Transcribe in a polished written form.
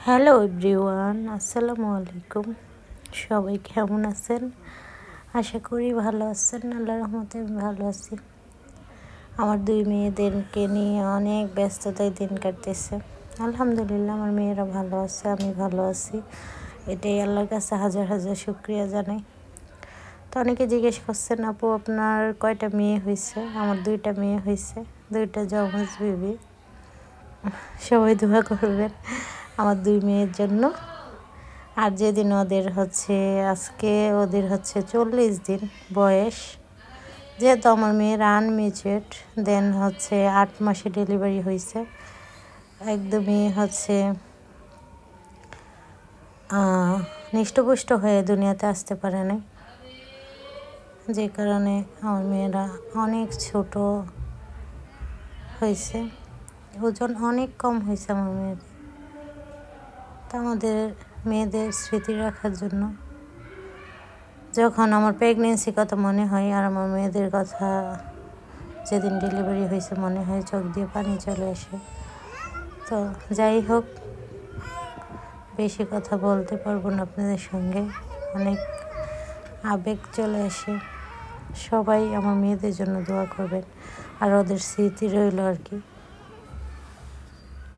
Hello everyone, আসসালামু আলাইকুম। সবাই কেমন আছেন? আশা করি ভালো আছেন। আল্লাহর রহমতে আমি ভালো আছি। আমার দুই মেয়েদেরকে নিয়ে অনেক ব্যস্ততায় দিন কাটতেছে। আলহামদুলিল্লাহ আমার মেয়েরা ভালো আছে, আমি ভালো আছি। এটাই আল্লাহর কাছে হাজার হাজার শুকরিয়া জানাই। তো অনেকে জিজ্ঞেস করছেন, আপু আপনার কয়টা মেয়ে হয়েছে? আমার দুইটা মেয়ে হয়েছে, দুইটা জমজ বেবি। সবাই দোয়া করবেন আমার দুই মেয়ের জন্য। আর যেদিন আজকে ওদের 40 দিন বয়স, যেহেতু আমার মেয়ের আনমেচুরড, দেন 8 মাসে ডেলিভারি হয়েছে। একদমই হৃষ্টপুষ্ট হয়ে দুনিয়াতে আসতে পারে নাই, যে কারণে আমার মেয়েরা অনেক ছোট হয়েছে, ওজন অনেক কম হয়েছে আমার মেয়েদের। তা আমাদের মেয়েদের স্মৃতি রাখার জন্য যখন আমার প্রেগনেন্সির কথা মনে হয় আর আমার মেয়েদের কথা যেদিন ডেলিভারি হয়েছে মনে হয়, চোখ দিয়ে পানি চলে আসে। তো যাই হোক, বেশি কথা বলতে পারবো না আপনাদের সঙ্গে, অনেক আবেগ চলে আসে। সবাই আমার মেয়েদের জন্য দোয়া করবেন, আর ওদের স্মৃতি রইল আর কি।